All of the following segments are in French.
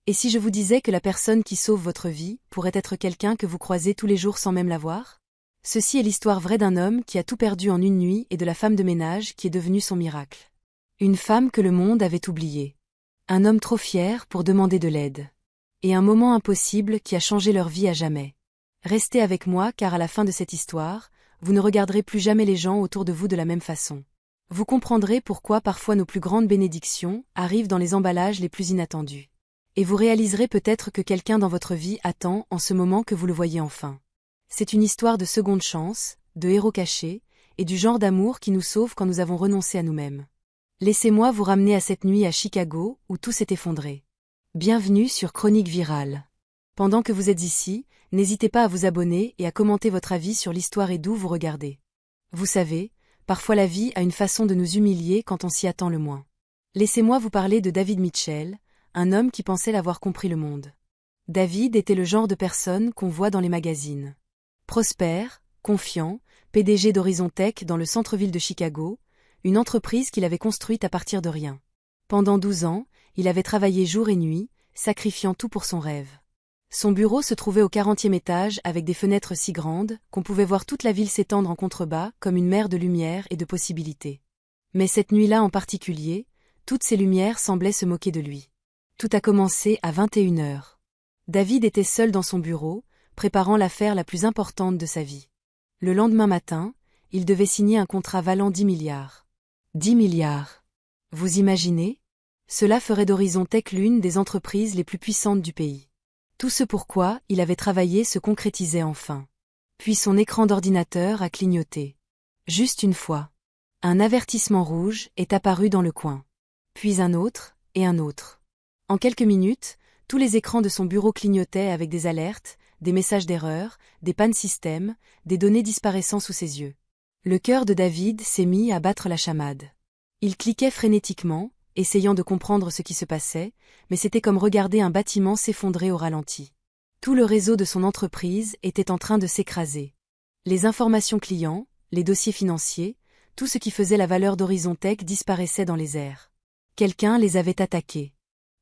Et si je vous disais que la personne qui sauve votre vie pourrait être quelqu'un que vous croisez tous les jours sans même la voir? Ceci est l'histoire vraie d'un homme qui a tout perdu en une nuit et de la femme de ménage qui est devenue son miracle. Une femme que le monde avait oubliée. Un homme trop fier pour demander de l'aide. Et un moment impossible qui a changé leur vie à jamais. Restez avec moi car à la fin de cette histoire, vous ne regarderez plus jamais les gens autour de vous de la même façon. Vous comprendrez pourquoi parfois nos plus grandes bénédictions arrivent dans les emballages les plus inattendus. Et vous réaliserez peut-être que quelqu'un dans votre vie attend en ce moment que vous le voyez enfin. C'est une histoire de seconde chance, de héros cachés, et du genre d'amour qui nous sauve quand nous avons renoncé à nous-mêmes. Laissez-moi vous ramener à cette nuit à Chicago où tout s'est effondré. Bienvenue sur Chronique Virale. Pendant que vous êtes ici, n'hésitez pas à vous abonner et à commenter votre avis sur l'histoire et d'où vous regardez. Vous savez, parfois la vie a une façon de nous humilier quand on s'y attend le moins. Laissez-moi vous parler de David Mitchell, un homme qui pensait l'avoir compris le monde. David était le genre de personne qu'on voit dans les magazines. Prospère, confiant, PDG d'Horizon Tech dans le centre-ville de Chicago, une entreprise qu'il avait construite à partir de rien. Pendant 12 ans, il avait travaillé jour et nuit, sacrifiant tout pour son rêve. Son bureau se trouvait au 40e étage avec des fenêtres si grandes qu'on pouvait voir toute la ville s'étendre en contrebas comme une mer de lumière et de possibilités. Mais cette nuit-là en particulier, toutes ces lumières semblaient se moquer de lui. Tout a commencé à 21 heures. David était seul dans son bureau, préparant l'affaire la plus importante de sa vie. Le lendemain matin, il devait signer un contrat valant 10 milliards. 10 milliards. Vous imaginez? Cela ferait d'Horizon Tech l'une des entreprises les plus puissantes du pays. Tout ce pourquoi il avait travaillé se concrétisait enfin. Puis son écran d'ordinateur a clignoté. Juste une fois. Un avertissement rouge est apparu dans le coin. Puis un autre, et un autre. En quelques minutes, tous les écrans de son bureau clignotaient avec des alertes, des messages d'erreur, des pannes système, des données disparaissant sous ses yeux. Le cœur de David s'est mis à battre la chamade. Il cliquait frénétiquement, essayant de comprendre ce qui se passait, mais c'était comme regarder un bâtiment s'effondrer au ralenti. Tout le réseau de son entreprise était en train de s'écraser. Les informations clients, les dossiers financiers, tout ce qui faisait la valeur d'Horizon Tech disparaissait dans les airs. Quelqu'un les avait attaqués.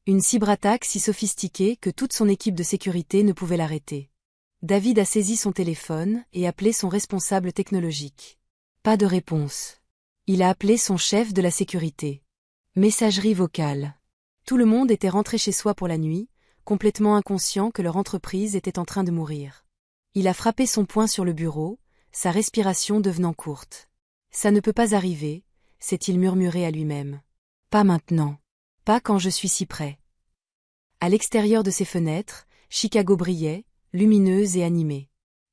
Une cyberattaque si sophistiquée que toute son équipe de sécurité ne pouvait l'arrêter. David a saisi son téléphone et appelé son responsable technologique. Pas de réponse. Il a appelé son chef de la sécurité. Messagerie vocale. Tout le monde était rentré chez soi pour la nuit, complètement inconscient que leur entreprise était en train de mourir. Il a frappé son poing sur le bureau, sa respiration devenant courte. Ça ne peut pas arriver, s'est-il murmuré à lui-même. Pas maintenant. Pas quand je suis si près. À l'extérieur de ses fenêtres, Chicago brillait, lumineuse et animée.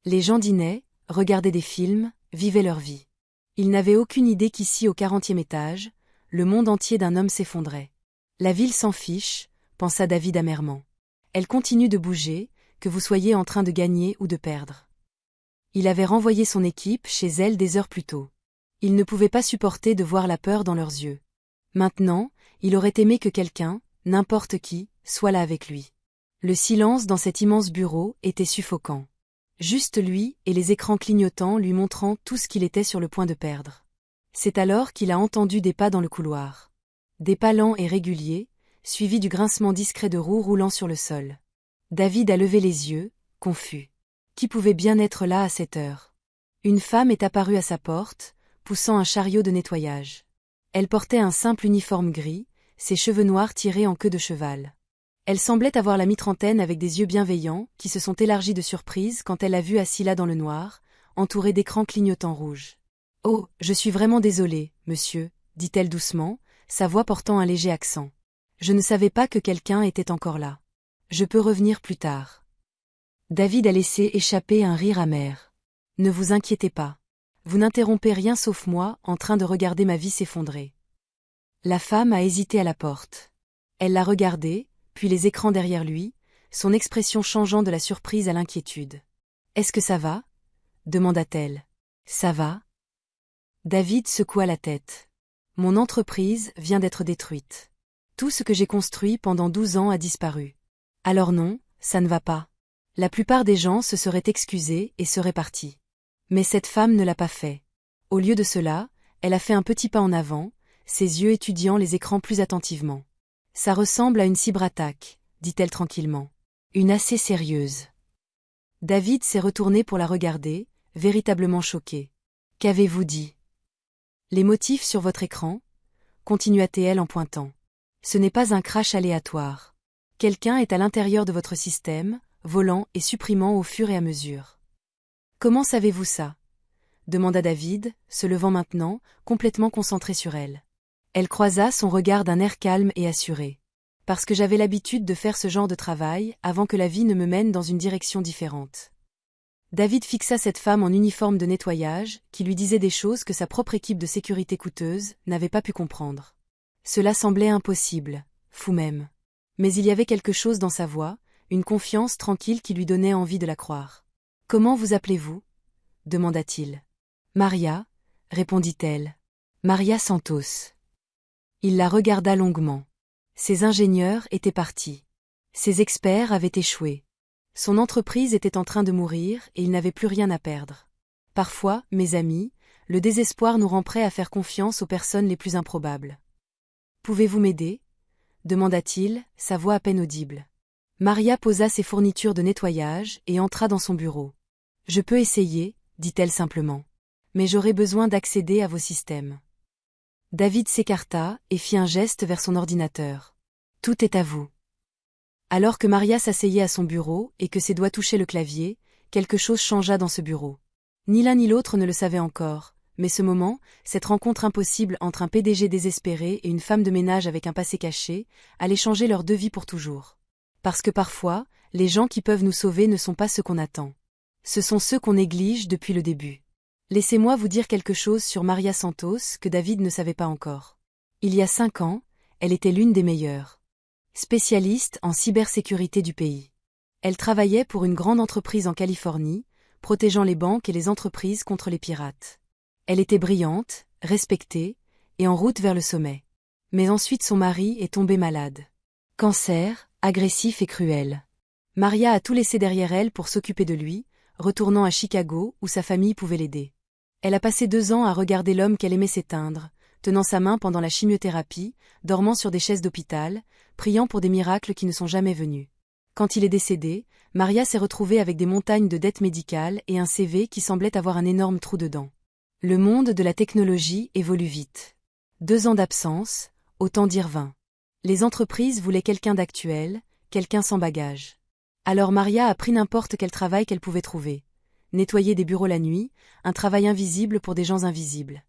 Les gens dînaient, regardaient des films, vivaient leur vie. Il n'avait aucune idée qu'ici au 40e étage, le monde entier d'un homme s'effondrait. La ville s'en fiche, pensa David amèrement. Elle continue de bouger, que vous soyez en train de gagner ou de perdre. Il avait renvoyé son équipe chez elle des heures plus tôt. Il ne pouvait pas supporter de voir la peur dans leurs yeux. Maintenant, il aurait aimé que quelqu'un, n'importe qui, soit là avec lui. Le silence dans cet immense bureau était suffocant. Juste lui et les écrans clignotants lui montrant tout ce qu'il était sur le point de perdre. C'est alors qu'il a entendu des pas dans le couloir. Des pas lents et réguliers, suivis du grincement discret de roues roulant sur le sol. David a levé les yeux, confus. Qui pouvait bien être là à cette heure? Une femme est apparue à sa porte, poussant un chariot de nettoyage. Elle portait un simple uniforme gris, ses cheveux noirs tirés en queue de cheval. Elle semblait avoir la mi-trentaine avec des yeux bienveillants qui se sont élargis de surprise quand elle l'a vu assis là dans le noir, entouré d'écrans clignotants rouges. « Oh, je suis vraiment désolée, monsieur, » dit-elle doucement, sa voix portant un léger accent. « Je ne savais pas que quelqu'un était encore là. Je peux revenir plus tard. » David a laissé échapper un rire amer. « Ne vous inquiétez pas. Vous n'interrompez rien sauf moi en train de regarder ma vie s'effondrer. » La femme a hésité à la porte. Elle l'a regardé, puis les écrans derrière lui, son expression changeant de la surprise à l'inquiétude. « Est-ce que ça va ?» demanda-t-elle. « Ça va ?» David secoua la tête. « Mon entreprise vient d'être détruite. Tout ce que j'ai construit pendant 12 ans a disparu. Alors non, ça ne va pas. » La plupart des gens se seraient excusés et seraient partis. Mais cette femme ne l'a pas fait. Au lieu de cela, elle a fait un petit pas en avant, ses yeux étudiant les écrans plus attentivement. « Ça ressemble à une cyberattaque, » dit-elle tranquillement. Une assez sérieuse. David s'est retourné pour la regarder, véritablement choqué. Qu'avez-vous dit? Les motifs sur votre écran? Continua-t-elle en pointant. Ce n'est pas un crash aléatoire. Quelqu'un est à l'intérieur de votre système, volant et supprimant au fur et à mesure. Comment savez-vous ça? Demanda David, se levant maintenant, complètement concentré sur elle. Elle croisa son regard d'un air calme et assuré. Parce que j'avais l'habitude de faire ce genre de travail avant que la vie ne me mène dans une direction différente. David fixa cette femme en uniforme de nettoyage, qui lui disait des choses que sa propre équipe de sécurité coûteuse n'avait pas pu comprendre. Cela semblait impossible, fou même. Mais il y avait quelque chose dans sa voix, une confiance tranquille qui lui donnait envie de la croire. « Comment vous appelez-vous » demanda-t-il. « Maria, » répondit-elle. « Maria Santos. » Il la regarda longuement. Ses ingénieurs étaient partis. Ses experts avaient échoué. Son entreprise était en train de mourir et il n'avait plus rien à perdre. Parfois, mes amis, le désespoir nous rend prêts à faire confiance aux personnes les plus improbables. « Pouvez-vous m'aider » demanda-t-il, sa voix à peine audible. Maria posa ses fournitures de nettoyage et entra dans son bureau. « Je peux essayer, » dit-elle simplement. « Mais j'aurai besoin d'accéder à vos systèmes. » David s'écarta et fit un geste vers son ordinateur. « Tout est à vous. » Alors que Maria s'asseyait à son bureau et que ses doigts touchaient le clavier, quelque chose changea dans ce bureau. Ni l'un ni l'autre ne le savait encore, mais ce moment, cette rencontre impossible entre un PDG désespéré et une femme de ménage avec un passé caché, allait changer leur deux vies pour toujours. Parce que parfois, les gens qui peuvent nous sauver ne sont pas ceux qu'on attend. Ce sont ceux qu'on néglige depuis le début. Laissez-moi vous dire quelque chose sur Maria Santos que David ne savait pas encore. Il y a 5 ans, elle était l'une des meilleures. Spécialiste en cybersécurité du pays. Elle travaillait pour une grande entreprise en Californie, protégeant les banques et les entreprises contre les pirates. Elle était brillante, respectée, et en route vers le sommet. Mais ensuite son mari est tombé malade. Cancer, agressif et cruel. Maria a tout laissé derrière elle pour s'occuper de lui, retournant à Chicago où sa famille pouvait l'aider. Elle a passé 2 ans à regarder l'homme qu'elle aimait s'éteindre, tenant sa main pendant la chimiothérapie, dormant sur des chaises d'hôpital, priant pour des miracles qui ne sont jamais venus. Quand il est décédé, Maria s'est retrouvée avec des montagnes de dettes médicales et un CV qui semblait avoir un énorme trou dedans. Le monde de la technologie évolue vite. 2 ans d'absence, autant dire 20. Les entreprises voulaient quelqu'un d'actuel, quelqu'un sans bagage. Alors Maria a pris n'importe quel travail qu'elle pouvait trouver. Nettoyer des bureaux la nuit, un travail invisible pour des gens invisibles.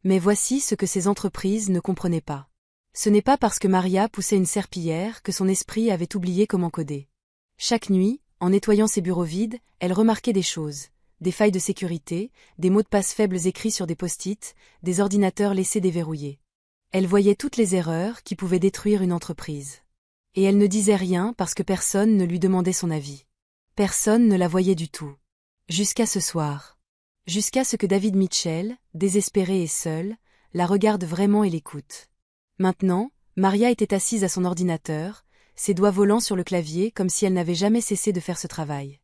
Mais voici ce que ces entreprises ne comprenaient pas. Ce n'est pas parce que Maria poussait une serpillière que son esprit avait oublié comment coder. Chaque nuit, en nettoyant ses bureaux vides, elle remarquait des choses. Des failles de sécurité, des mots de passe faibles écrits sur des post-it, des ordinateurs laissés déverrouillés. Elle voyait toutes les erreurs qui pouvaient détruire une entreprise. Et elle ne disait rien parce que personne ne lui demandait son avis. Personne ne la voyait du tout. Jusqu'à ce soir. Jusqu'à ce que David Mitchell, désespéré et seul, la regarde vraiment et l'écoute. Maintenant, Maria était assise à son ordinateur, ses doigts volant sur le clavier comme si elle n'avait jamais cessé de faire ce travail.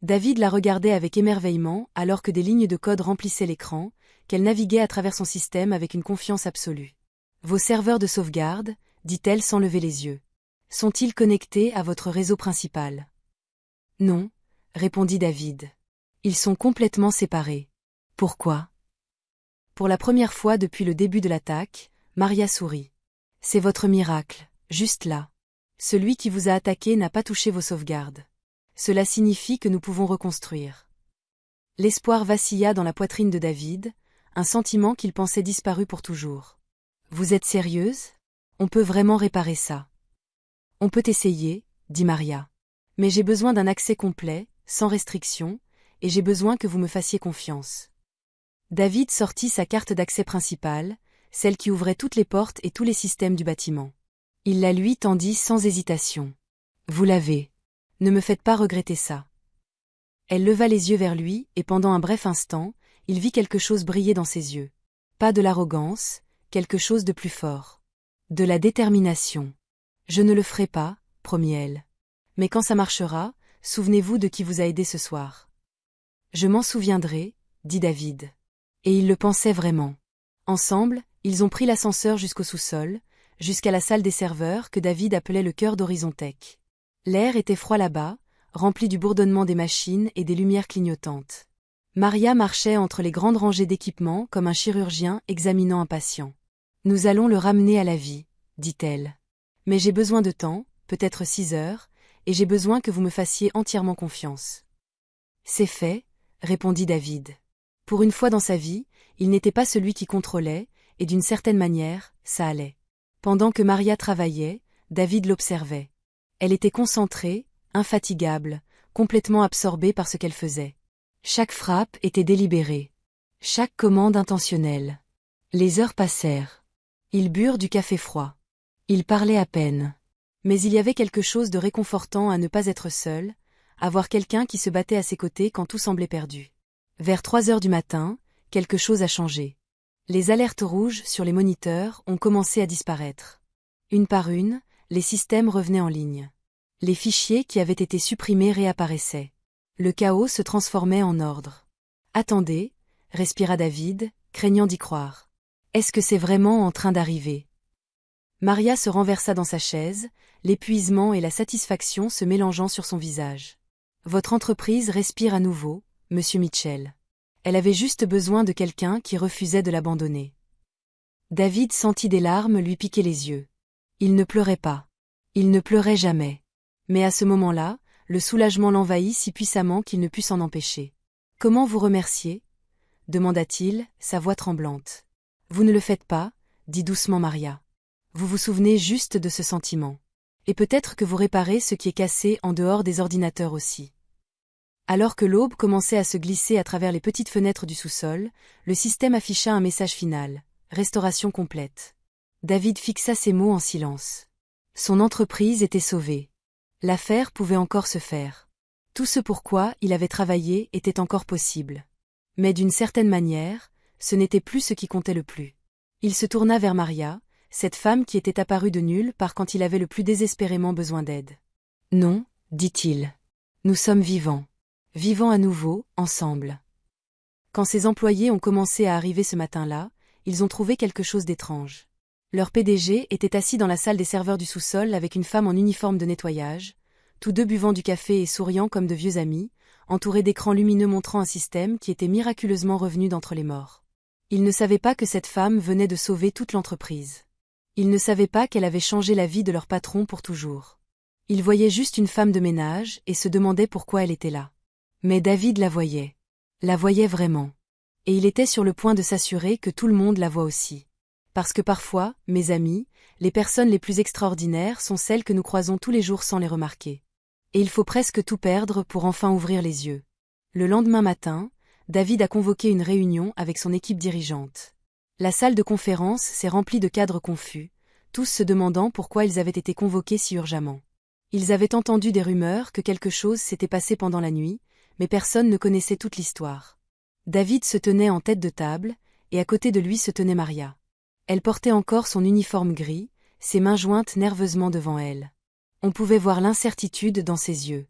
David la regardait avec émerveillement alors que des lignes de code remplissaient l'écran, qu'elle naviguait à travers son système avec une confiance absolue. « Vos serveurs de sauvegarde, » dit-elle sans lever les yeux. « Sont-ils connectés à votre réseau principal ?»« Non, » répondit David. « Ils sont complètement séparés. » « Pourquoi ?» Pour la première fois depuis le début de l'attaque, Maria sourit. « C'est votre miracle, juste là. Celui qui vous a attaqué n'a pas touché vos sauvegardes. Cela signifie que nous pouvons reconstruire. » L'espoir vacilla dans la poitrine de David, un sentiment qu'il pensait disparu pour toujours. « Vous êtes sérieuse ? On peut vraiment réparer ça. »« On peut essayer, » dit Maria. « Mais j'ai besoin d'un accès complet, sans restriction, et j'ai besoin que vous me fassiez confiance. » David sortit sa carte d'accès principale, celle qui ouvrait toutes les portes et tous les systèmes du bâtiment. Il la lui tendit sans hésitation. « Vous l'avez. Ne me faites pas regretter ça. » Elle leva les yeux vers lui et pendant un bref instant, il vit quelque chose briller dans ses yeux. Pas de l'arrogance, quelque chose de plus fort. De la détermination. « Je ne le ferai pas, » promit-elle. « Mais quand ça marchera, souvenez-vous de qui vous a aidé ce soir. »« Je m'en souviendrai, » dit David. Et il le pensait vraiment. Ensemble, ils ont pris l'ascenseur jusqu'au sous-sol, jusqu'à la salle des serveurs que David appelait le cœur d'Horizon Tech. L'air était froid là-bas, rempli du bourdonnement des machines et des lumières clignotantes. Maria marchait entre les grandes rangées d'équipements comme un chirurgien examinant un patient. « Nous allons le ramener à la vie, dit-elle. Mais j'ai besoin de temps, peut-être 6 heures, et j'ai besoin que vous me fassiez entièrement confiance. » C'est fait, répondit David. Pour une fois dans sa vie, il n'était pas celui qui contrôlait, et d'une certaine manière, ça allait. Pendant que Maria travaillait, David l'observait. Elle était concentrée, infatigable, complètement absorbée par ce qu'elle faisait. Chaque frappe était délibérée. Chaque commande intentionnelle. Les heures passèrent. Ils burent du café froid. Ils parlaient à peine. Mais il y avait quelque chose de réconfortant à ne pas être seul, à voir quelqu'un qui se battait à ses côtés quand tout semblait perdu. Vers 3 heures du matin, quelque chose a changé. Les alertes rouges sur les moniteurs ont commencé à disparaître. Une par une, les systèmes revenaient en ligne. Les fichiers qui avaient été supprimés réapparaissaient. Le chaos se transformait en ordre. « Attendez » respira David, craignant d'y croire. « Est-ce que c'est vraiment en train d'arriver » Maria se renversa dans sa chaise, l'épuisement et la satisfaction se mélangeant sur son visage. « Votre entreprise respire à nouveau, Monsieur Mitchell. » Elle avait juste besoin de quelqu'un qui refusait de l'abandonner. David sentit des larmes lui piquer les yeux. Il ne pleurait pas. Il ne pleurait jamais. Mais à ce moment-là, le soulagement l'envahit si puissamment qu'il ne put s'en empêcher. « Comment vous remercier » demanda-t-il, sa voix tremblante. « Vous ne le faites pas, » dit doucement Maria. « Vous vous souvenez juste de ce sentiment. Et peut-être que vous réparez ce qui est cassé en dehors des ordinateurs aussi. » Alors que l'aube commençait à se glisser à travers les petites fenêtres du sous-sol, le système afficha un message final. Restauration complète. David fixa ces mots en silence. Son entreprise était sauvée. L'affaire pouvait encore se faire. Tout ce pourquoi il avait travaillé était encore possible. Mais d'une certaine manière, ce n'était plus ce qui comptait le plus. Il se tourna vers Maria, cette femme qui était apparue de nulle part quand il avait le plus désespérément besoin d'aide. « Non, dit-il. Nous sommes vivants. Vivants à nouveau, ensemble. » Quand ses employés ont commencé à arriver ce matin-là, ils ont trouvé quelque chose d'étrange. Leur PDG était assis dans la salle des serveurs du sous-sol avec une femme en uniforme de nettoyage, tous deux buvant du café et souriant comme de vieux amis, entourés d'écrans lumineux montrant un système qui était miraculeusement revenu d'entre les morts. Ils ne savaient pas que cette femme venait de sauver toute l'entreprise. Ils ne savaient pas qu'elle avait changé la vie de leur patron pour toujours. Ils voyaient juste une femme de ménage et se demandaient pourquoi elle était là. Mais David la voyait vraiment. Et il était sur le point de s'assurer que tout le monde la voit aussi. Parce que parfois, mes amis, les personnes les plus extraordinaires sont celles que nous croisons tous les jours sans les remarquer. Et il faut presque tout perdre pour enfin ouvrir les yeux. Le lendemain matin, David a convoqué une réunion avec son équipe dirigeante. La salle de conférence s'est remplie de cadres confus, tous se demandant pourquoi ils avaient été convoqués si urgemment. Ils avaient entendu des rumeurs que quelque chose s'était passé pendant la nuit, mais personne ne connaissait toute l'histoire. David se tenait en tête de table, et à côté de lui se tenait Maria. Elle portait encore son uniforme gris, ses mains jointes nerveusement devant elle. On pouvait voir l'incertitude dans ses yeux.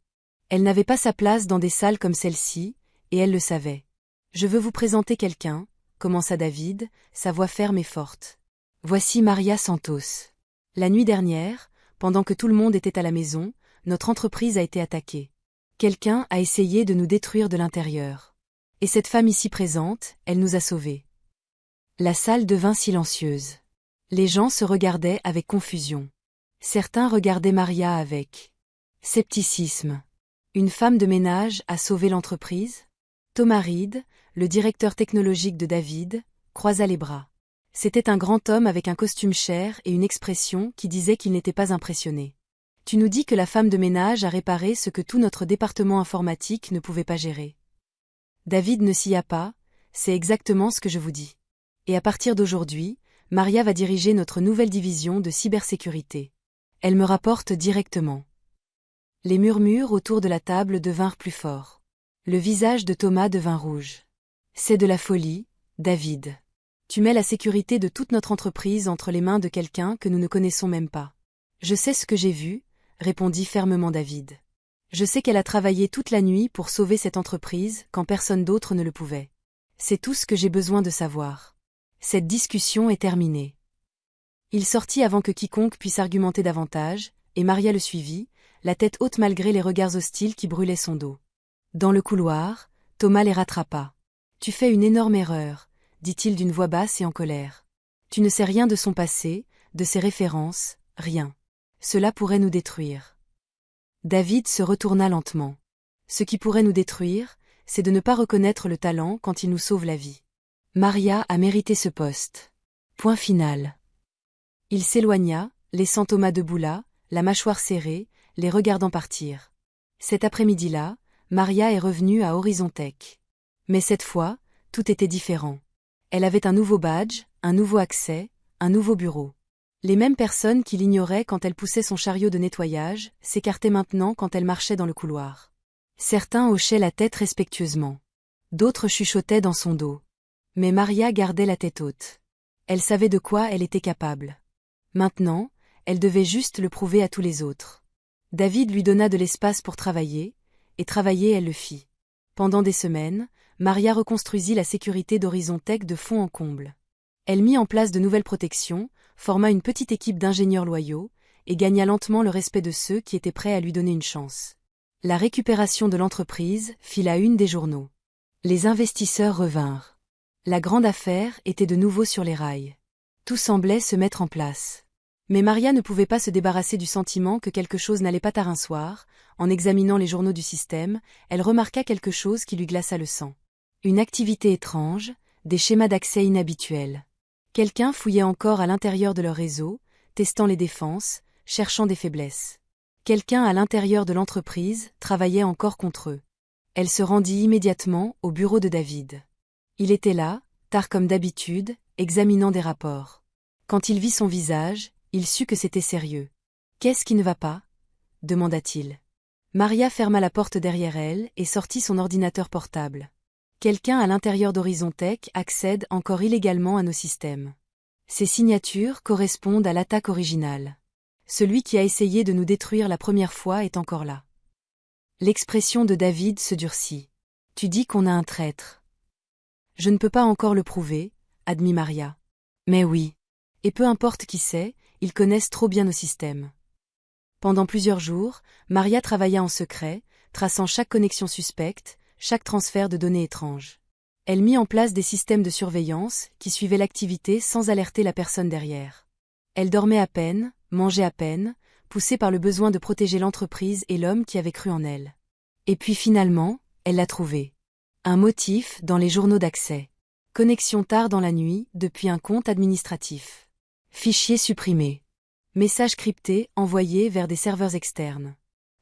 Elle n'avait pas sa place dans des salles comme celle-ci, et elle le savait. « Je veux vous présenter quelqu'un », commença David, sa voix ferme et forte. « Voici Maria Santos. La nuit dernière, pendant que tout le monde était à la maison, notre entreprise a été attaquée. Quelqu'un a essayé de nous détruire de l'intérieur. Et cette femme ici présente, elle nous a sauvés. » La salle devint silencieuse. Les gens se regardaient avec confusion. Certains regardaient Maria avec scepticisme. Une femme de ménage a sauvé l'entreprise? Thomas Reed, le directeur technologique de David, croisa les bras. C'était un grand homme avec un costume cher et une expression qui disait qu'il n'était pas impressionné. « Tu nous dis que la femme de ménage a réparé ce que tout notre département informatique ne pouvait pas gérer. » David ne sia pas, c'est exactement ce que je vous dis. Et à partir d'aujourd'hui, Maria va diriger notre nouvelle division de cybersécurité. Elle me rapporte directement. Les murmures autour de la table devinrent plus forts. Le visage de Thomas devint rouge. C'est de la folie, David. Tu mets la sécurité de toute notre entreprise entre les mains de quelqu'un que nous ne connaissons même pas. Je sais ce que j'ai vu, répondit fermement David. Je sais qu'elle a travaillé toute la nuit pour sauver cette entreprise quand personne d'autre ne le pouvait. C'est tout ce que j'ai besoin de savoir. Cette discussion est terminée. Il sortit avant que quiconque puisse argumenter davantage, et Maria le suivit, la tête haute malgré les regards hostiles qui brûlaient son dos. Dans le couloir, Thomas les rattrapa. « Tu fais une énorme erreur, dit-il d'une voix basse et en colère. Tu ne sais rien de son passé, de ses références, rien. Cela pourrait nous détruire. » David se retourna lentement. Ce qui pourrait nous détruire, c'est de ne pas reconnaître le talent quand il nous sauve la vie. Maria a mérité ce poste. Point final. Il s'éloigna, laissant Thomas debout là, la mâchoire serrée, les regardant partir. Cet après-midi-là, Maria est revenue à Horizon Tech. Mais cette fois, tout était différent. Elle avait un nouveau badge, un nouveau accès, un nouveau bureau. Les mêmes personnes qui l'ignoraient quand elle poussait son chariot de nettoyage, s'écartaient maintenant quand elle marchait dans le couloir. Certains hochaient la tête respectueusement. D'autres chuchotaient dans son dos. Mais Maria gardait la tête haute. Elle savait de quoi elle était capable. Maintenant, elle devait juste le prouver à tous les autres. David lui donna de l'espace pour travailler, et travailler elle le fit. Pendant des semaines, Maria reconstruisit la sécurité d'Horizon Tech de fond en comble. Elle mit en place de nouvelles protections, forma une petite équipe d'ingénieurs loyaux, et gagna lentement le respect de ceux qui étaient prêts à lui donner une chance. La récupération de l'entreprise fit la une des journaux. Les investisseurs revinrent. La grande affaire était de nouveau sur les rails. Tout semblait se mettre en place. Mais Maria ne pouvait pas se débarrasser du sentiment que quelque chose n'allait pas tard un soir. En examinant les journaux du système, elle remarqua quelque chose qui lui glaça le sang. Une activité étrange, des schémas d'accès inhabituels. Quelqu'un fouillait encore à l'intérieur de leur réseau, testant les défenses, cherchant des faiblesses. Quelqu'un à l'intérieur de l'entreprise travaillait encore contre eux. Elle se rendit immédiatement au bureau de David. Il était là, tard comme d'habitude, examinant des rapports. Quand il vit son visage, il sut que c'était sérieux. « Qu'est-ce qui ne va pas ?» demanda-t-il. Maria ferma la porte derrière elle et sortit son ordinateur portable. Quelqu'un à l'intérieur d'Horizon Tech accède encore illégalement à nos systèmes. Ces signatures correspondent à l'attaque originale. Celui qui a essayé de nous détruire la première fois est encore là. L'expression de David se durcit. « Tu dis qu'on a un traître. » « Je ne peux pas encore le prouver, » admit Maria. « Mais oui. Et peu importe qui c'est, ils connaissent trop bien nos systèmes. » Pendant plusieurs jours, Maria travailla en secret, traçant chaque connexion suspecte, chaque transfert de données étranges. Elle mit en place des systèmes de surveillance qui suivaient l'activité sans alerter la personne derrière. Elle dormait à peine, mangeait à peine, poussée par le besoin de protéger l'entreprise et l'homme qui avait cru en elle. Et puis finalement, elle l'a trouvé. Un motif dans les journaux d'accès. Connexion tard dans la nuit depuis un compte administratif. Fichier supprimé. Message crypté envoyé vers des serveurs externes.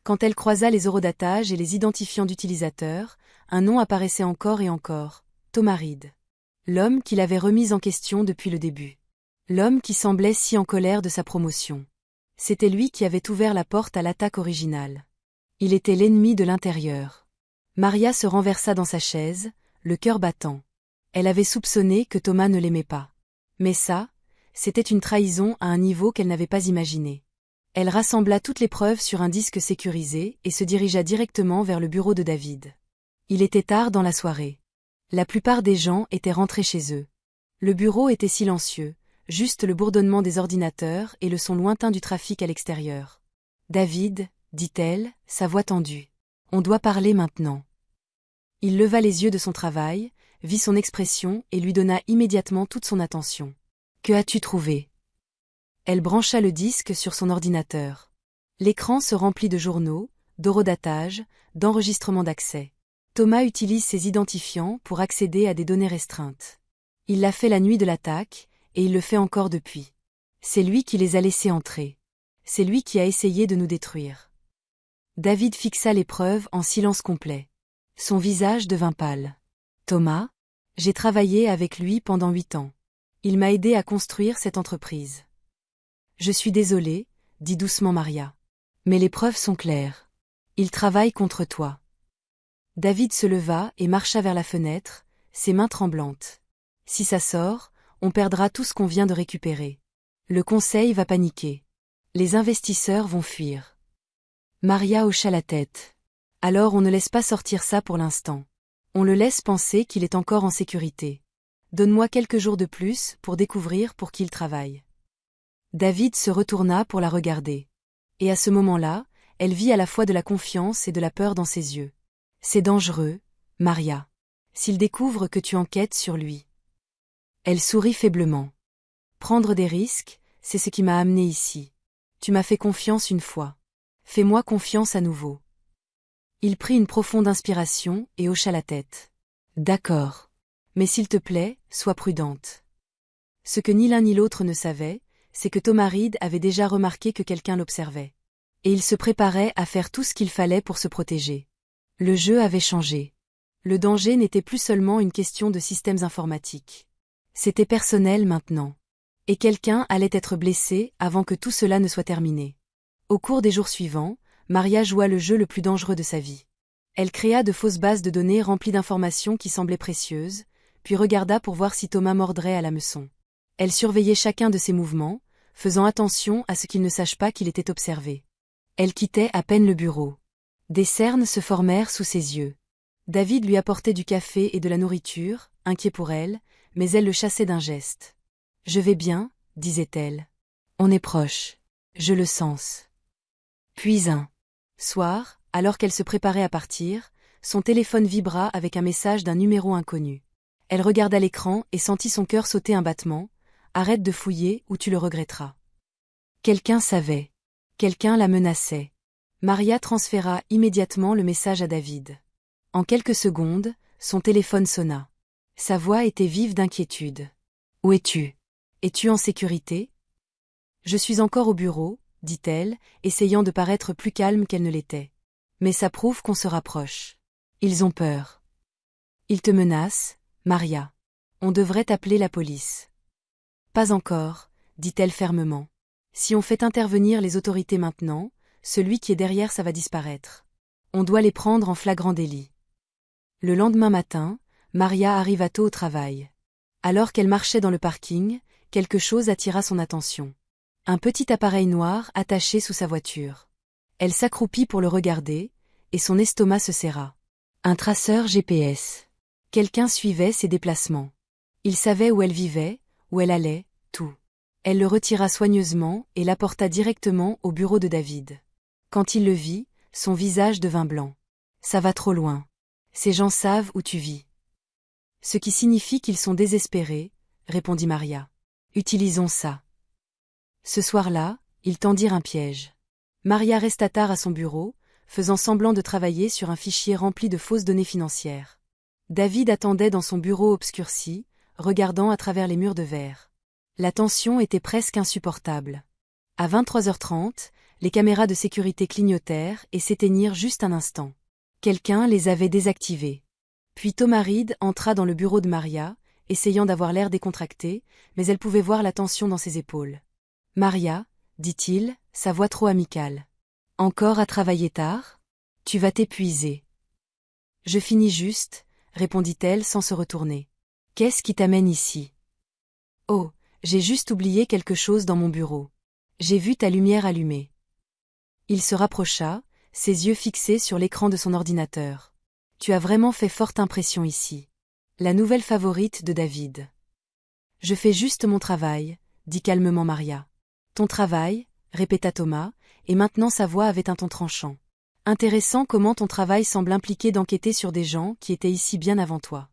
Quand elle croisa les eurodatages et les identifiants d'utilisateurs, un nom apparaissait encore et encore, Thomas Reed. L'homme qui l'avait remise en question depuis le début. L'homme qui semblait si en colère de sa promotion. C'était lui qui avait ouvert la porte à l'attaque originale. Il était l'ennemi de l'intérieur. Maria se renversa dans sa chaise, le cœur battant. Elle avait soupçonné que Thomas ne l'aimait pas. Mais ça, c'était une trahison à un niveau qu'elle n'avait pas imaginé. Elle rassembla toutes les preuves sur un disque sécurisé et se dirigea directement vers le bureau de David. Il était tard dans la soirée. La plupart des gens étaient rentrés chez eux. Le bureau était silencieux, juste le bourdonnement des ordinateurs et le son lointain du trafic à l'extérieur. « David, » dit-elle, sa voix tendue. « On doit parler maintenant. » Il leva les yeux de son travail, vit son expression et lui donna immédiatement toute son attention. « Que as-tu trouvé ?» Elle brancha le disque sur son ordinateur. L'écran se remplit de journaux, d'eurodatages, d'enregistrements d'accès. Thomas utilise ses identifiants pour accéder à des données restreintes. Il l'a fait la nuit de l'attaque, et il le fait encore depuis. C'est lui qui les a laissés entrer. C'est lui qui a essayé de nous détruire. David fixa les preuves en silence complet. Son visage devint pâle. « Thomas, j'ai travaillé avec lui pendant 8 ans. Il m'a aidé à construire cette entreprise. » « Je suis désolée, » dit doucement Maria. « Mais les preuves sont claires. Il travaille contre toi. » David se leva et marcha vers la fenêtre, ses mains tremblantes. « Si ça sort, on perdra tout ce qu'on vient de récupérer. Le conseil va paniquer. Les investisseurs vont fuir. » Maria hocha la tête. « Alors on ne laisse pas sortir ça pour l'instant. On le laisse penser qu'il est encore en sécurité. Donne-moi quelques jours de plus pour découvrir pour qui il travaille. » David se retourna pour la regarder. Et à ce moment-là, elle vit à la fois de la confiance et de la peur dans ses yeux. C'est dangereux, Maria. S'il découvre que tu enquêtes sur lui. Elle sourit faiblement. Prendre des risques, c'est ce qui m'a amené ici. Tu m'as fait confiance une fois. Fais-moi confiance à nouveau. Il prit une profonde inspiration et hocha la tête. D'accord. Mais s'il te plaît, sois prudente. Ce que ni l'un ni l'autre ne savait, c'est que Thomas Reed avait déjà remarqué que quelqu'un l'observait. Et il se préparait à faire tout ce qu'il fallait pour se protéger. Le jeu avait changé. Le danger n'était plus seulement une question de systèmes informatiques. C'était personnel maintenant. Et quelqu'un allait être blessé avant que tout cela ne soit terminé. Au cours des jours suivants, Maria joua le jeu le plus dangereux de sa vie. Elle créa de fausses bases de données remplies d'informations qui semblaient précieuses, puis regarda pour voir si Thomas mordrait à l'hameçon. Elle surveillait chacun de ses mouvements, faisant attention à ce qu'il ne sache pas qu'il était observé. Elle quittait à peine le bureau. Des cernes se formèrent sous ses yeux. David lui apportait du café et de la nourriture, inquiet pour elle, mais elle le chassait d'un geste. « Je vais bien, disait-elle. On est proche. Je le sens. » Puis un soir, alors qu'elle se préparait à partir, son téléphone vibra avec un message d'un numéro inconnu. Elle regarda l'écran et sentit son cœur sauter un battement. « Arrête de fouiller ou tu le regretteras. » Quelqu'un savait. Quelqu'un la menaçait. Maria transféra immédiatement le message à David. En quelques secondes, son téléphone sonna. Sa voix était vive d'inquiétude. « Où es-tu? Es-tu en sécurité? » « Je suis encore au bureau, » dit-elle, essayant de paraître plus calme qu'elle ne l'était. « Mais ça prouve qu'on se rapproche. Ils ont peur. Ils te menacent, Maria. On devrait appeler la police. » « Pas encore, » dit-elle fermement. « Si on fait intervenir les autorités maintenant, celui qui est derrière ça va disparaître. On doit les prendre en flagrant délit. » Le lendemain matin, Maria arriva tôt au travail. Alors qu'elle marchait dans le parking, quelque chose attira son attention. Un petit appareil noir attaché sous sa voiture. Elle s'accroupit pour le regarder, et son estomac se serra. Un traceur GPS. Quelqu'un suivait ses déplacements. Il savait où elle vivait, où elle allait, tout. Elle le retira soigneusement et l'apporta directement au bureau de David. Quand il le vit, son visage devint blanc. « Ça va trop loin. Ces gens savent où tu vis. » « Ce qui signifie qu'ils sont désespérés, » répondit Maria. « Utilisons ça. » Ce soir-là, ils tendirent un piège. Maria resta tard à son bureau, faisant semblant de travailler sur un fichier rempli de fausses données financières. David attendait dans son bureau obscurci, regardant à travers les murs de verre. La tension était presque insupportable. À 23h30, les caméras de sécurité clignotèrent et s'éteignirent juste un instant. Quelqu'un les avait désactivées. Puis Thomas Reed entra dans le bureau de Maria, essayant d'avoir l'air décontracté, mais elle pouvait voir la tension dans ses épaules. « Maria, » dit-il, sa voix trop amicale. « Encore à travailler tard? Tu vas t'épuiser. »« Je finis juste, » répondit-elle sans se retourner. « Qu'est-ce qui t'amène ici? »« Oh, j'ai juste oublié quelque chose dans mon bureau. J'ai vu ta lumière allumée. » Il se rapprocha, ses yeux fixés sur l'écran de son ordinateur. « Tu as vraiment fait forte impression ici. La nouvelle favorite de David. »« Je fais juste mon travail, » dit calmement Maria. « Ton travail, » répéta Thomas, et maintenant sa voix avait un ton tranchant. « Intéressant comment ton travail semble impliquer d'enquêter sur des gens qui étaient ici bien avant toi. »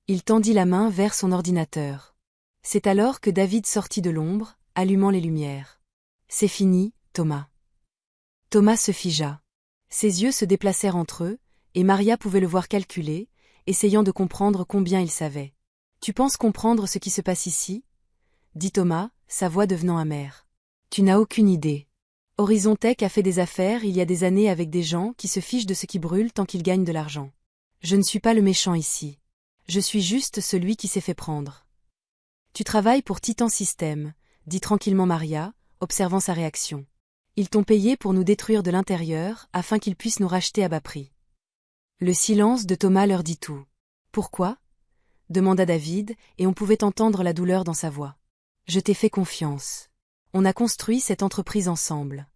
Il tendit la main vers son ordinateur. C'est alors que David sortit de l'ombre, allumant les lumières. « C'est fini, Thomas. » Thomas se figea. Ses yeux se déplacèrent entre eux, et Maria pouvait le voir calculer, essayant de comprendre combien il savait. « Tu penses comprendre ce qui se passe ici ? » dit Thomas, sa voix devenant amère. « Tu n'as aucune idée. Horizon Tech a fait des affaires il y a des années avec des gens qui se fichent de ce qui brûle tant qu'ils gagnent de l'argent. Je ne suis pas le méchant ici. Je suis juste celui qui s'est fait prendre. »« Tu travailles pour Titan Systems, » dit tranquillement Maria, observant sa réaction. « Ils t'ont payé pour nous détruire de l'intérieur afin qu'ils puissent nous racheter à bas prix. » Le silence de Thomas leur dit tout. « Pourquoi ? » demanda David, et on pouvait entendre la douleur dans sa voix. « Je t'ai fait confiance. On a construit cette entreprise ensemble. »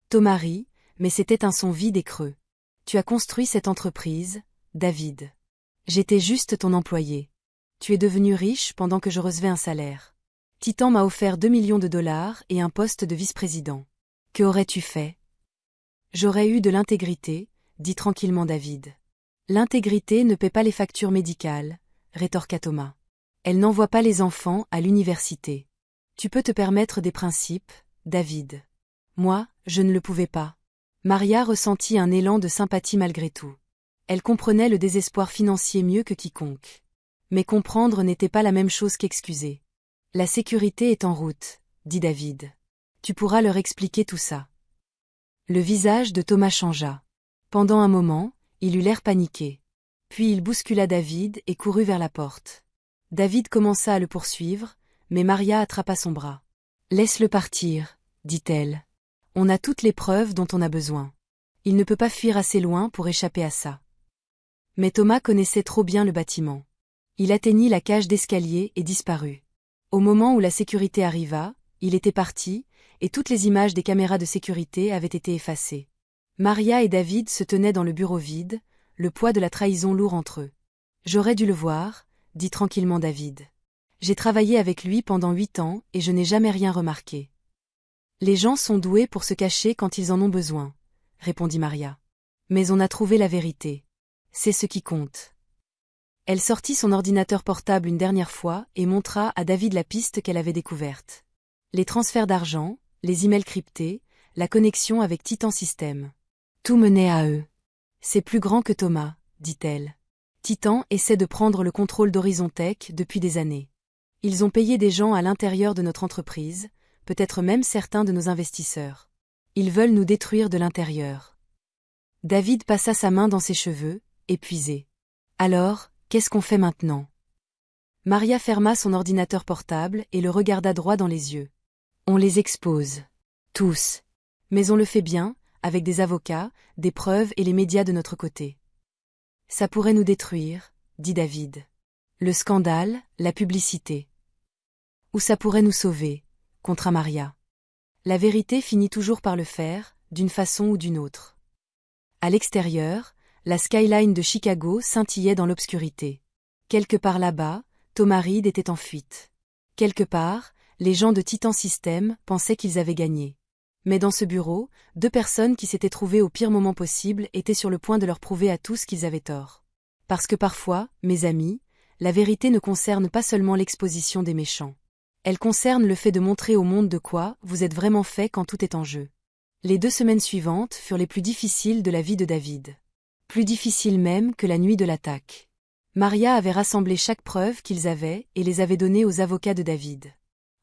Thomas rit, mais c'était un son vide et creux. « Tu as construit cette entreprise, David. J'étais juste ton employé. Tu es devenu riche pendant que je recevais un salaire. Titan m'a offert 2 millions de dollars et un poste de vice-président. Que aurais-tu fait ? J'aurais eu de l'intégrité, dit tranquillement David. L'intégrité ne paie pas les factures médicales, rétorqua Thomas. Elle n'envoie pas les enfants à l'université. Tu peux te permettre des principes, David. Moi, je ne le pouvais pas. Maria ressentit un élan de sympathie malgré tout. Elle comprenait le désespoir financier mieux que quiconque. Mais comprendre n'était pas la même chose qu'excuser. La sécurité est en route, dit David. Tu pourras leur expliquer tout ça. Le visage de Thomas changea. Pendant un moment, il eut l'air paniqué. Puis il bouscula David et courut vers la porte. David commença à le poursuivre, mais Maria attrapa son bras. « Laisse-le partir, dit-elle. On a toutes les preuves dont on a besoin. Il ne peut pas fuir assez loin pour échapper à ça. » Mais Thomas connaissait trop bien le bâtiment. Il atteignit la cage d'escalier et disparut. Au moment où la sécurité arriva, il était parti, et toutes les images des caméras de sécurité avaient été effacées. Maria et David se tenaient dans le bureau vide, le poids de la trahison lourd entre eux. « J'aurais dû le voir, » dit tranquillement David. « J'ai travaillé avec lui pendant 8 ans et je n'ai jamais rien remarqué. » « Les gens sont doués pour se cacher quand ils en ont besoin, » répondit Maria. « Mais on a trouvé la vérité. C'est ce qui compte. » Elle sortit son ordinateur portable une dernière fois et montra à David la piste qu'elle avait découverte. Les transferts d'argent, les emails cryptés, la connexion avec Titan Systems. Tout menait à eux. « C'est plus grand que Thomas, » dit-elle. « Titan essaie de prendre le contrôle d'Horizon Tech depuis des années. Ils ont payé des gens à l'intérieur de notre entreprise, peut-être même certains de nos investisseurs. Ils veulent nous détruire de l'intérieur. » David passa sa main dans ses cheveux, épuisé. « Alors, qu'est-ce qu'on fait maintenant ?» Maria ferma son ordinateur portable et le regarda droit dans les yeux. « On les expose. Tous. Mais on le fait bien, avec des avocats, des preuves et les médias de notre côté. »« Ça pourrait nous détruire, » dit David. « Le scandale, la publicité. »« Ou ça pourrait nous sauver, » contra Maria. La vérité finit toujours par le faire, d'une façon ou d'une autre. À l'extérieur, la skyline de Chicago scintillait dans l'obscurité. Quelque part là-bas, Thomas Reed était en fuite. Quelque part, les gens de Titan Systems pensaient qu'ils avaient gagné. Mais dans ce bureau, 2 personnes qui s'étaient trouvées au pire moment possible étaient sur le point de leur prouver à tous qu'ils avaient tort. Parce que parfois, mes amis, la vérité ne concerne pas seulement l'exposition des méchants. Elle concerne le fait de montrer au monde de quoi vous êtes vraiment fait quand tout est en jeu. Les 2 semaines suivantes furent les plus difficiles de la vie de David. Plus difficiles même que la nuit de l'attaque. Maria avait rassemblé chaque preuve qu'ils avaient et les avait données aux avocats de David.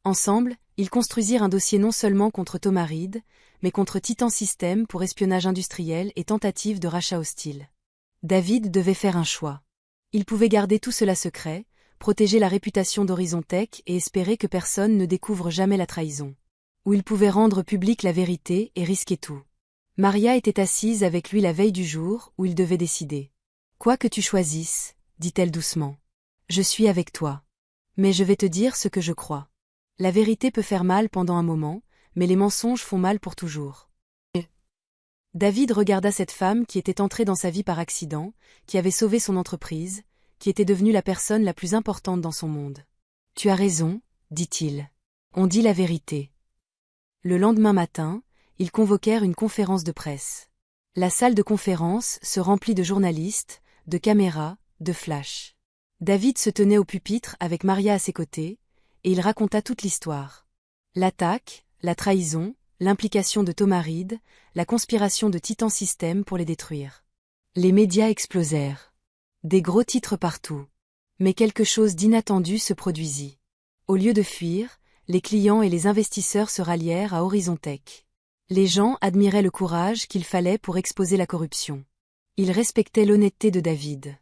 Ensemble, ils construisirent un dossier non seulement contre Thomas Reed, mais contre Titan Systems pour espionnage industriel et tentative de rachat hostile. David devait faire un choix. Il pouvait garder tout cela secret, protéger la réputation d'Horizon Tech et espérer que personne ne découvre jamais la trahison. Ou il pouvait rendre publique la vérité et risquer tout. Maria était assise avec lui la veille du jour où il devait décider. « Quoi que tu choisisses, » dit-elle doucement. « Je suis avec toi. Mais je vais te dire ce que je crois. La vérité peut faire mal pendant un moment, mais les mensonges font mal pour toujours. » David regarda cette femme qui était entrée dans sa vie par accident, qui avait sauvé son entreprise, qui était devenue la personne la plus importante dans son monde. « Tu as raison, » dit-il. « On dit la vérité. » Le lendemain matin, ils convoquèrent une conférence de presse. La salle de conférence se remplit de journalistes, de caméras, de flashs. David se tenait au pupitre avec Maria à ses côtés, et il raconta toute l'histoire. L'attaque, la trahison, l'implication de Thomas Reed, la conspiration de Titan Systems pour les détruire. Les médias explosèrent. Des gros titres partout. Mais quelque chose d'inattendu se produisit. Au lieu de fuir, les clients et les investisseurs se rallièrent à Horizon Tech. Les gens admiraient le courage qu'il fallait pour exposer la corruption. Ils respectaient l'honnêteté de David.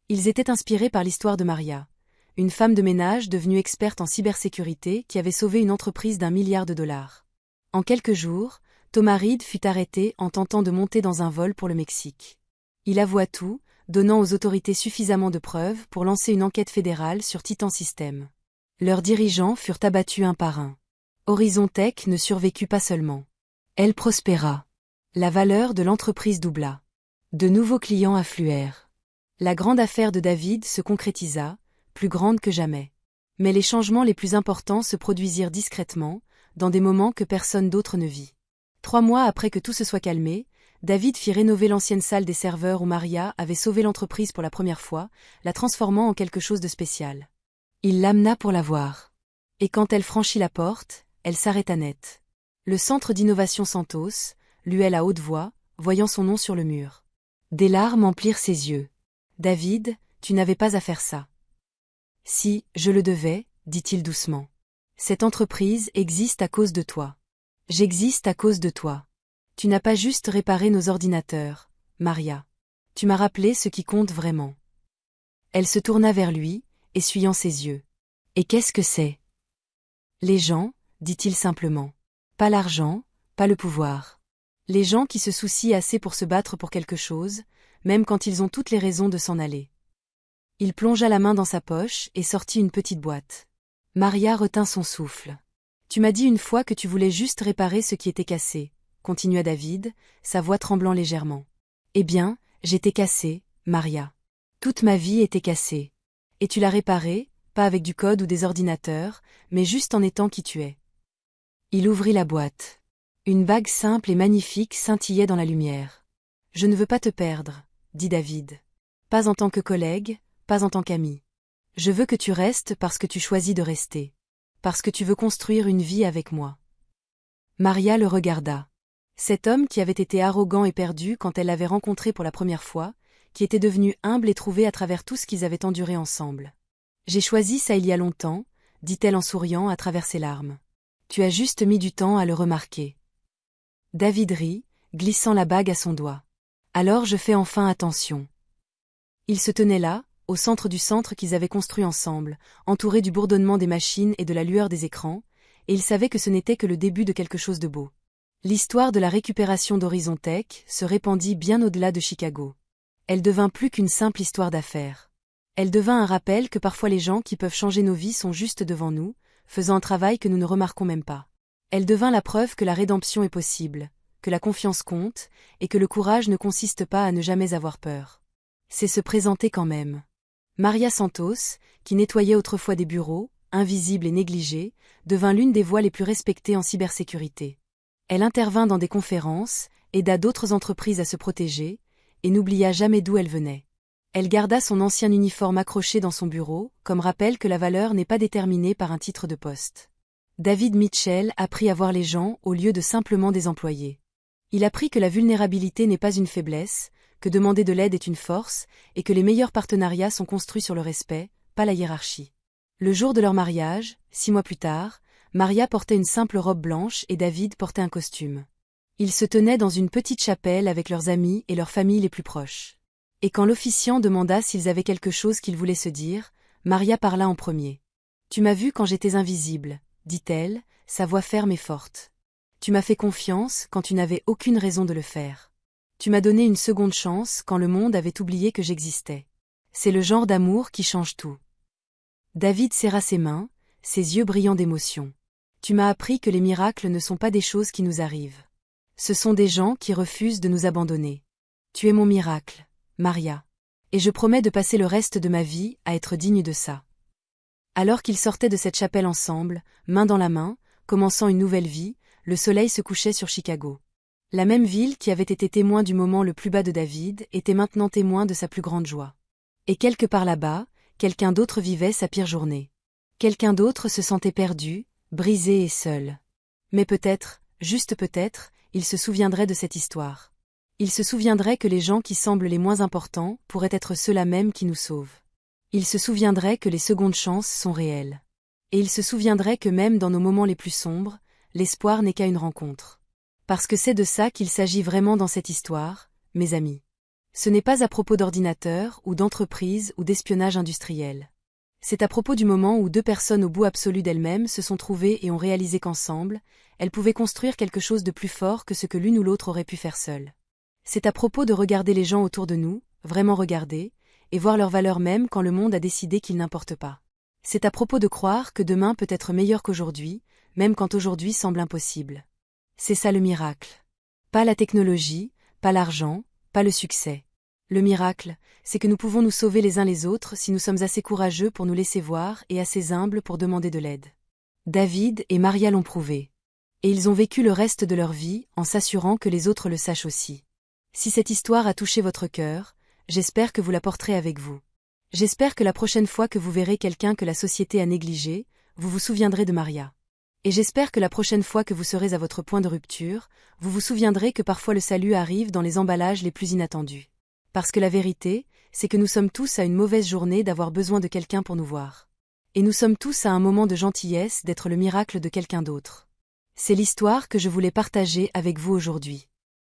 Ils étaient inspirés par l'histoire de Maria, une femme de ménage devenue experte en cybersécurité qui avait sauvé une entreprise d'1 milliard de dollars. En quelques jours, Thomas Reed fut arrêté en tentant de monter dans un vol pour le Mexique. Il avoua tout, donnant aux autorités suffisamment de preuves pour lancer une enquête fédérale sur Titan Systems. Leurs dirigeants furent abattus un par un. Horizon Tech ne survécut pas seulement. Elle prospéra. La valeur de l'entreprise doubla. De nouveaux clients affluèrent. La grande affaire de David se concrétisa, plus grande que jamais. Mais les changements les plus importants se produisirent discrètement, dans des moments que personne d'autre ne vit. 3 mois après que tout se soit calmé, David fit rénover l'ancienne salle des serveurs où Maria avait sauvé l'entreprise pour la première fois, la transformant en quelque chose de spécial. Il l'amena pour la voir. Et quand elle franchit la porte, elle s'arrêta net. Le centre d'innovation Santos, lui à haute voix, voyant son nom sur le mur. Des larmes emplirent ses yeux. « David, tu n'avais pas à faire ça. »« Si, je le devais, » dit-il doucement. « Cette entreprise existe à cause de toi. J'existe à cause de toi. Tu n'as pas juste réparé nos ordinateurs, Maria. Tu m'as rappelé ce qui compte vraiment. » Elle se tourna vers lui, essuyant ses yeux. « Et qu'est-ce que c'est ? » « Les gens, » dit-il simplement. « Pas l'argent, pas le pouvoir. Les gens qui se soucient assez pour se battre pour quelque chose, même quand ils ont toutes les raisons de s'en aller. » Il plongea la main dans sa poche et sortit une petite boîte. Maria retint son souffle. « Tu m'as dit une fois que tu voulais juste réparer ce qui était cassé, » continua David, sa voix tremblant légèrement. « Eh bien, j'étais cassé, Maria. Toute ma vie était cassée. Et tu l'as réparée, pas avec du code ou des ordinateurs, mais juste en étant qui tu es. » Il ouvrit la boîte. Une bague simple et magnifique scintillait dans la lumière. « Je ne veux pas te perdre, » dit David. « Pas en tant que collègue, pas en tant qu'ami. Je veux que tu restes parce que tu choisis de rester. Parce que tu veux construire une vie avec moi. » Maria le regarda. Cet homme qui avait été arrogant et perdu quand elle l'avait rencontré pour la première fois, qui était devenu humble et trouvé à travers tout ce qu'ils avaient enduré ensemble. « J'ai choisi ça il y a longtemps, » dit-elle en souriant à travers ses larmes. « Tu as juste mis du temps à le remarquer. » David rit, glissant la bague à son doigt. « Alors je fais enfin attention. » Ils se tenaient là, au centre du centre qu'ils avaient construit ensemble, entourés du bourdonnement des machines et de la lueur des écrans, et ils savaient que ce n'était que le début de quelque chose de beau. L'histoire de la récupération d'Horizon Tech se répandit bien au-delà de Chicago. Elle devint plus qu'une simple histoire d'affaires. Elle devint un rappel que parfois les gens qui peuvent changer nos vies sont juste devant nous, faisant un travail que nous ne remarquons même pas. Elle devint la preuve que la rédemption est possible, que la confiance compte, et que le courage ne consiste pas à ne jamais avoir peur. C'est se présenter quand même. Maria Santos, qui nettoyait autrefois des bureaux, invisible et négligée, devint l'une des voix les plus respectées en cybersécurité. Elle intervint dans des conférences, aida d'autres entreprises à se protéger, et n'oublia jamais d'où elle venait. Elle garda son ancien uniforme accroché dans son bureau, comme rappel que la valeur n'est pas déterminée par un titre de poste. David Mitchell apprit à voir les gens au lieu de simplement des employés. Il apprit que la vulnérabilité n'est pas une faiblesse, que demander de l'aide est une force, et que les meilleurs partenariats sont construits sur le respect, pas la hiérarchie. Le jour de leur mariage, 6 mois plus tard, Maria portait une simple robe blanche et David portait un costume. Ils se tenaient dans une petite chapelle avec leurs amis et leurs familles les plus proches. Et quand l'officiant demanda s'ils avaient quelque chose qu'ils voulaient se dire, Maria parla en premier. « Tu m'as vu quand j'étais invisible, » dit-elle, sa voix ferme et forte. « Tu m'as fait confiance quand tu n'avais aucune raison de le faire. Tu m'as donné une seconde chance quand le monde avait oublié que j'existais. C'est le genre d'amour qui change tout. » David serra ses mains, ses yeux brillants d'émotion. « Tu m'as appris que les miracles ne sont pas des choses qui nous arrivent. Ce sont des gens qui refusent de nous abandonner. Tu es mon miracle, Maria. Et je promets de passer le reste de ma vie à être digne de ça. » Alors qu'ils sortaient de cette chapelle ensemble, main dans la main, commençant une nouvelle vie, le soleil se couchait sur Chicago. La même ville qui avait été témoin du moment le plus bas de David était maintenant témoin de sa plus grande joie. Et quelque part là-bas, quelqu'un d'autre vivait sa pire journée. Quelqu'un d'autre se sentait perdu, brisé et seul. Mais peut-être, juste peut-être, il se souviendrait de cette histoire. Il se souviendrait que les gens qui semblent les moins importants pourraient être ceux-là même qui nous sauvent. Il se souviendrait que les secondes chances sont réelles. Et il se souviendrait que même dans nos moments les plus sombres, l'espoir n'est qu'à une rencontre. Parce que c'est de ça qu'il s'agit vraiment dans cette histoire, mes amis. Ce n'est pas à propos d'ordinateurs ou d'entreprises ou d'espionnage industriel. C'est à propos du moment où deux personnes au bout absolu d'elles-mêmes se sont trouvées et ont réalisé qu'ensemble, elles pouvaient construire quelque chose de plus fort que ce que l'une ou l'autre aurait pu faire seule. C'est à propos de regarder les gens autour de nous, vraiment regarder, et voir leur valeur même quand le monde a décidé qu'il n'importe pas. C'est à propos de croire que demain peut être meilleur qu'aujourd'hui, même quand aujourd'hui semble impossible. C'est ça le miracle. Pas la technologie, pas l'argent, pas le succès. Le miracle, c'est que nous pouvons nous sauver les uns les autres si nous sommes assez courageux pour nous laisser voir et assez humbles pour demander de l'aide. David et Maria l'ont prouvé. Et ils ont vécu le reste de leur vie en s'assurant que les autres le sachent aussi. Si cette histoire a touché votre cœur, j'espère que vous la porterez avec vous. J'espère que la prochaine fois que vous verrez quelqu'un que la société a négligé, vous vous souviendrez de Maria. Et j'espère que la prochaine fois que vous serez à votre point de rupture, vous vous souviendrez que parfois le salut arrive dans les emballages les plus inattendus. Parce que la vérité, c'est que nous sommes tous à une mauvaise journée d'avoir besoin de quelqu'un pour nous voir. Et nous sommes tous à un moment de gentillesse d'être le miracle de quelqu'un d'autre. C'est l'histoire que je voulais partager avec vous aujourd'hui.